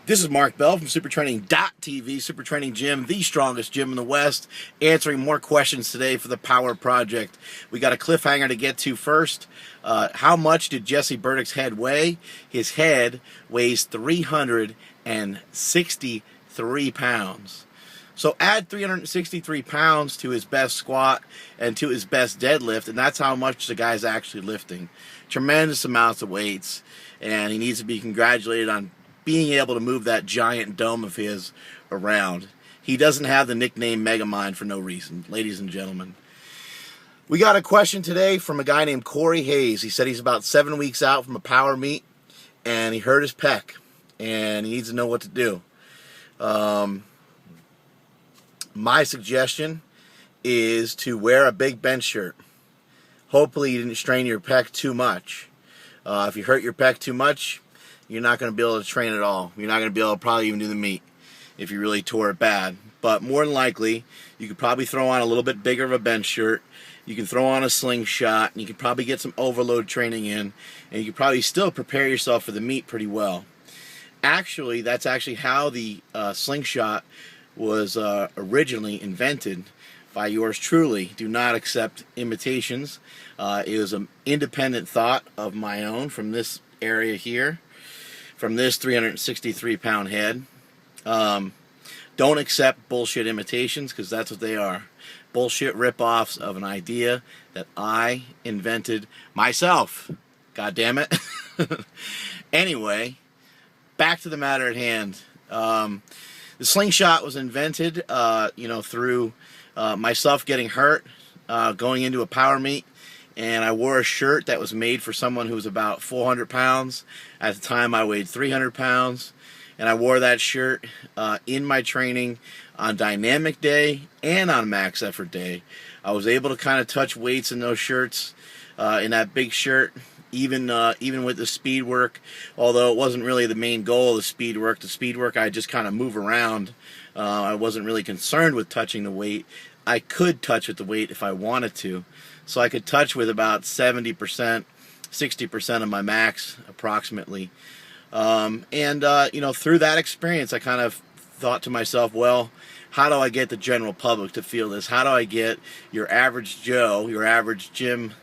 This is Mark Bell from SuperTraining.tv, Super Training Gym, the strongest gym in the West, answering more questions today for the Power Project. We got a cliffhanger to get to first. How much did Jesse Burdick's head weigh? His head weighs 363 pounds. So add 363 pounds to his best squat and to his best deadlift, and that's how much the guy's actually lifting. Tremendous amounts of weights, and he needs to be congratulated on being able to move that giant dome of his around. He doesn't have the nickname Megamind for no reason, ladies and gentlemen. We got a question today from a guy named Corey Hayes. He said he's about 7 weeks out from a power meet, and he hurt his pec, and he needs to know what to do. My suggestion is to wear a big bench shirt. Hopefully you didn't strain your pec too much. If you hurt your pec too much, you're not going to be able to train at all. You're not going to be able to probably even do the meet if you really tore it bad. But more than likely, you could probably throw on a little bit bigger of a bench shirt. You can throw on a slingshot, and you can probably get some overload training in, and you can probably still prepare yourself for the meet pretty well. Actually, that's actually how the slingshot was originally invented by yours truly. Do not accept imitations. It was an independent thought of my own from this area here, from this 363-pound head. Don't accept bullshit imitations, because that's what they are. Bullshit rip-offs of an idea that I invented myself. God damn it. Anyway, back to the matter at hand. The slingshot was invented, through myself getting hurt, going into a power meet, and I wore a shirt that was made for someone who was about 400 pounds. At the time, I weighed 300 pounds, and I wore that shirt in my training on dynamic day and on max effort day. I was able to kind of touch weights in those shirts, in that big shirt, even with the speed work, although it wasn't really the main goal of the speed work. The speed work, I just kind of move around. I wasn't really concerned with touching the weight. I could touch with the weight if I wanted to. So I could touch with about 70%, 60% of my max, approximately. Through that experience, I kind of thought to myself, well, how do I get the general public to feel this? How do I get your average Joe, your average gym,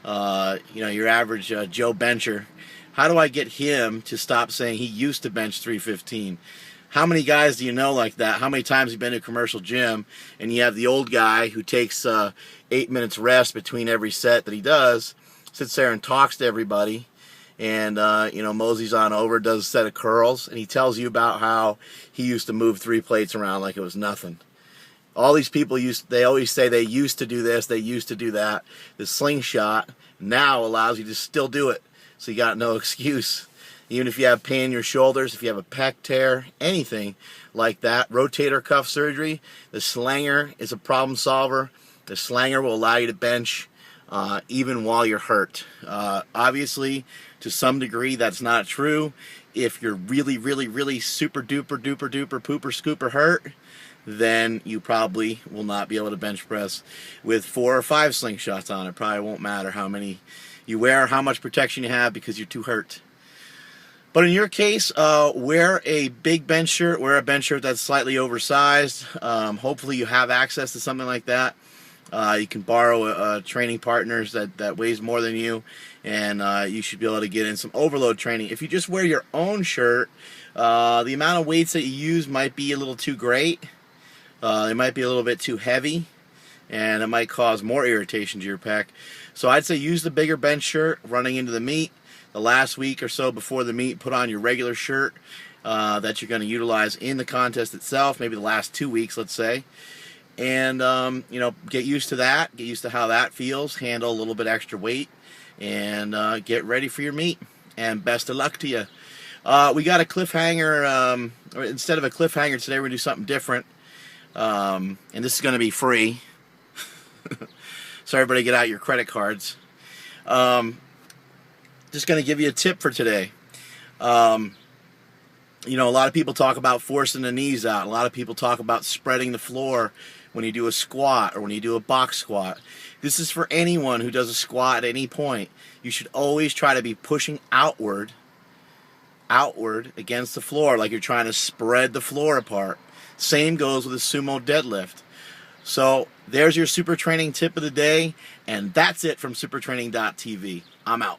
your average Joe bencher, how do I get him to stop saying he used to bench 315? How many guys do you know like that? How many times have you been to a commercial gym and you have the old guy who takes 8 minutes rest between every set that he does, sits there and talks to everybody, and moseys on over, does a set of curls, and he tells you about how he used to move 3 plates around like it was nothing. All these people they always say they used to do this, they used to do that. The slingshot now allows you to still do it, so you got no excuse. Even if you have pain in your shoulders, if you have a pec tear, anything like that, rotator cuff surgery, the Slanger is a problem solver. The Slanger will allow you to bench even while you're hurt. Obviously, to some degree, that's not true. If you're really, really, really super duper duper duper pooper scooper hurt, then you probably will not be able to bench press with 4 or 5 slingshots on. It probably won't matter how many you wear, how much protection you have, because you're too hurt. But in your case, wear a big bench shirt, wear a bench shirt that's slightly oversized. Hopefully you have access to something like that. You can borrow training partners that weighs more than you, and you should be able to get in some overload training. If you just wear your own shirt, the amount of weights that you use might be a little too great. They might be a little bit too heavy, and it might cause more irritation to your pec. So I'd say use the bigger bench shirt running into the meet. The last week or so before the meet, put on your regular shirt that you're going to utilize in the contest itself, maybe the last 2 weeks, let's say. And, get used to that, get used to how that feels, handle a little bit extra weight, and get ready for your meet. And best of luck to you. We got a cliffhanger, instead of a cliffhanger today, we're going to do something different. And this is going to be free. So everybody get out your credit cards. Just going to give you a tip for today. A lot of people talk about forcing the knees out. A lot of people talk about spreading the floor when you do a squat or when you do a box squat. This is for anyone who does a squat at any point. You should always try to be pushing outward outward against the floor, like you're trying to spread the floor apart. Same goes with a sumo deadlift. So there's your super training tip of the day, and that's it from supertraining.tv. I'm out.